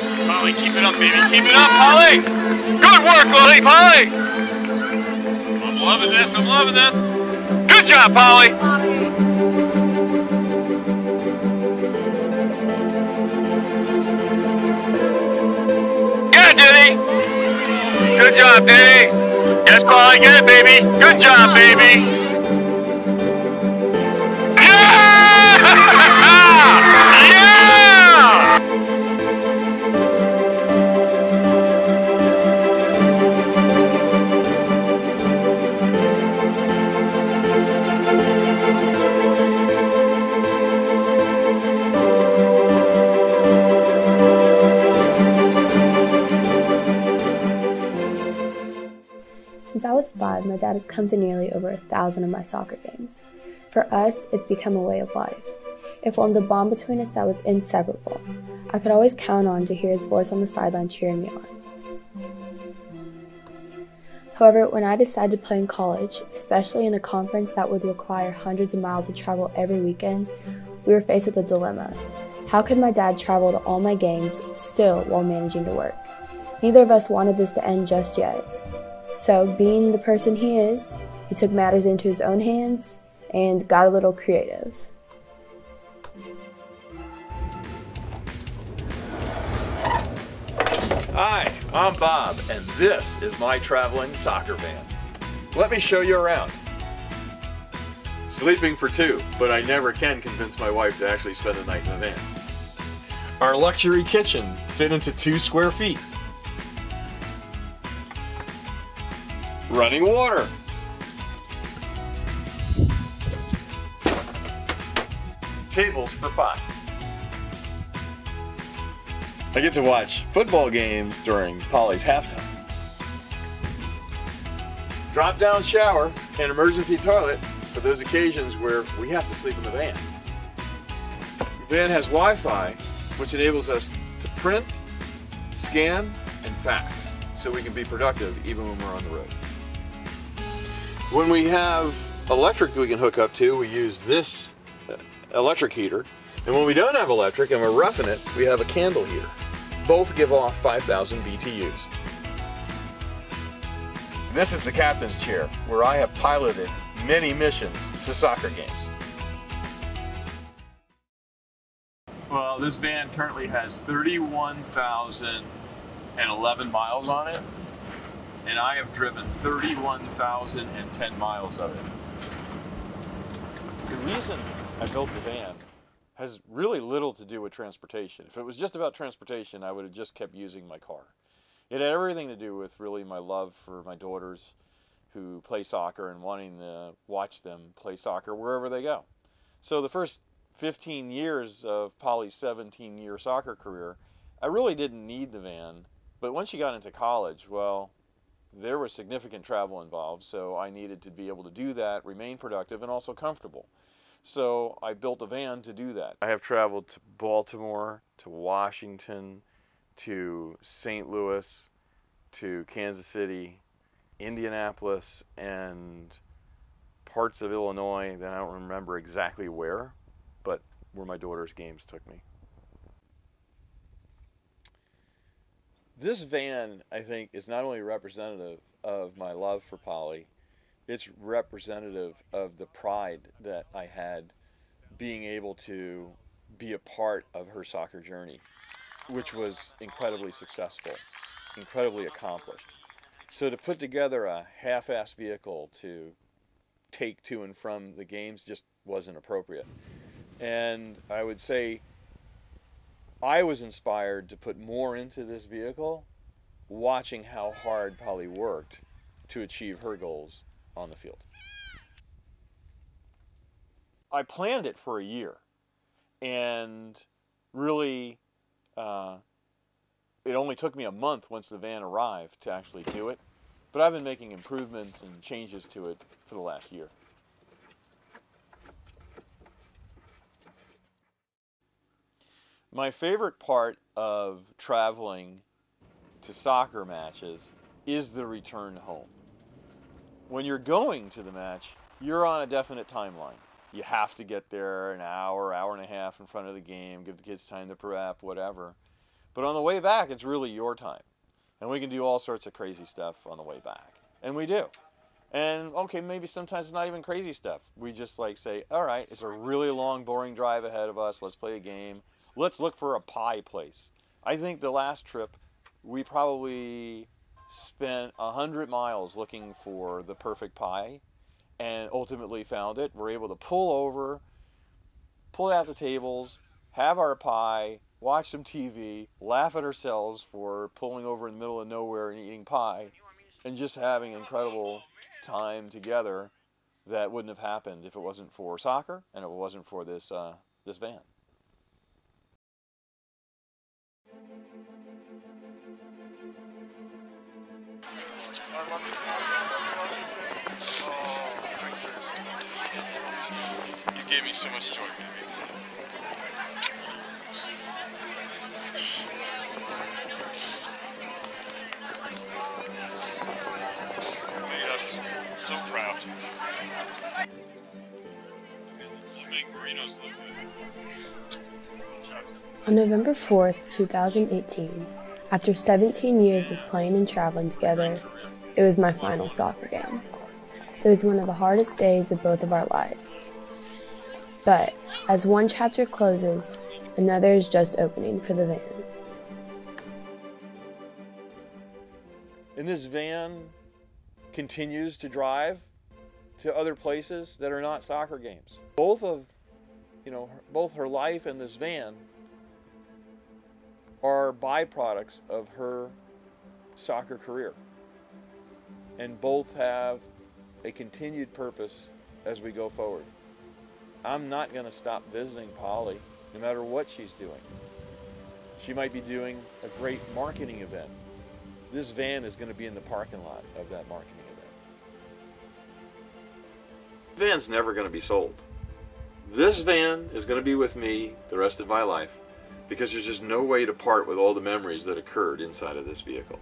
Polly, keep it up, baby. Keep it up, Polly. Good work, Lily, Polly. I'm loving this. I'm loving this. Good job, Polly. Yeah, Diddy. Good job, Diddy. Yes, Polly, get it, baby. Good job, baby. Since I was 5, my dad has come to nearly over 1,000 of my soccer games. For us, it's become a way of life. It formed a bond between us that was inseparable. I could always count on to hear his voice on the sideline cheering me on. However, when I decided to play in college, especially in a conference that would require hundreds of miles of travel every weekend, we were faced with a dilemma. How could my dad travel to all my games still while managing to work? Neither of us wanted this to end just yet. So, being the person he is, he took matters into his own hands and got a little creative. Hi, I'm Bob, and this is my traveling soccer van. Let me show you around. Sleeping for 2, but I never can convince my wife to actually spend the night in the van. Our luxury kitchen fit into 2 square feet. Running water. Tables for 5. I get to watch football games during Polly's halftime. Drop-down shower and emergency toilet for those occasions where we have to sleep in the van. The van has Wi-Fi, which enables us to print, scan, and fax, so we can be productive even when we're on the road. When we have electric we can hook up to, we use this electric heater. And when we don't have electric and we're roughing it, we have a candle heater. Both give off 5,000 BTUs. This is the captain's chair, where I have piloted many missions to soccer games. Well, this van currently has 31,011 miles on it, and I have driven 31,010 miles of it. The reason I built the van has really little to do with transportation. If it was just about transportation, I would have just kept using my car. It had everything to do with really my love for my daughters who play soccer and wanting to watch them play soccer wherever they go. So the first 15 years of Polly's 17-year soccer career, I really didn't need the van. But once she got into college, well, there was significant travel involved, so I needed to be able to do that, remain productive, and also comfortable. So I built a van to do that. I have traveled to Baltimore, to Washington, to St. Louis, to Kansas City, Indianapolis, and parts of Illinois that I don't remember exactly where, but where my daughter's games took me. This van, I think, is not only representative of my love for Polly, it's representative of the pride that I had being able to be a part of her soccer journey, which was incredibly successful, incredibly accomplished. So to put together a half-assed vehicle to take to and from the games just wasn't appropriate. And I would say I was inspired to put more into this vehicle watching how hard Polly worked to achieve her goals on the field. I planned it for a year, and really it only took me a month once the van arrived to actually do it, but I've been making improvements and changes to it for the last year. My favorite part of traveling to soccer matches is the return home. When you're going to the match, you're on a definite timeline. You have to get there an hour, hour and a half in front of the game, give the kids time to prep, whatever. But on the way back, it's really your time. And we can do all sorts of crazy stuff on the way back. And we do. And okay, maybe sometimes it's not even crazy stuff. We just like say, all right, it's a really long, boring drive ahead of us. Let's play a game. Let's look for a pie place. I think the last trip, we probably spent 100 miles looking for the perfect pie and ultimately found it. We're able to pull over, pull it out the tables, have our pie, watch some TV, laugh at ourselves for pulling over in the middle of nowhere and eating pie, and just having incredible time together that wouldn't have happened if it wasn't for soccer and if it wasn't for this van. You gave me so much joy, baby. Made us so proud. You make burritos look good. On November 4th, 2018, after 17 years of playing and traveling together, it was my final soccer game. It was one of the hardest days of both of our lives. But as one chapter closes, another is just opening for the van. And this van continues to drive to other places that are not soccer games. Both her life and this van are byproducts of her soccer career. And both have a continued purpose as we go forward. I'm not going to stop visiting Polly, no matter what she's doing. She might be doing a great marketing event. This van is going to be in the parking lot of that marketing event. The van's never going to be sold. This van is going to be with me the rest of my life because there's just no way to part with all the memories that occurred inside of this vehicle.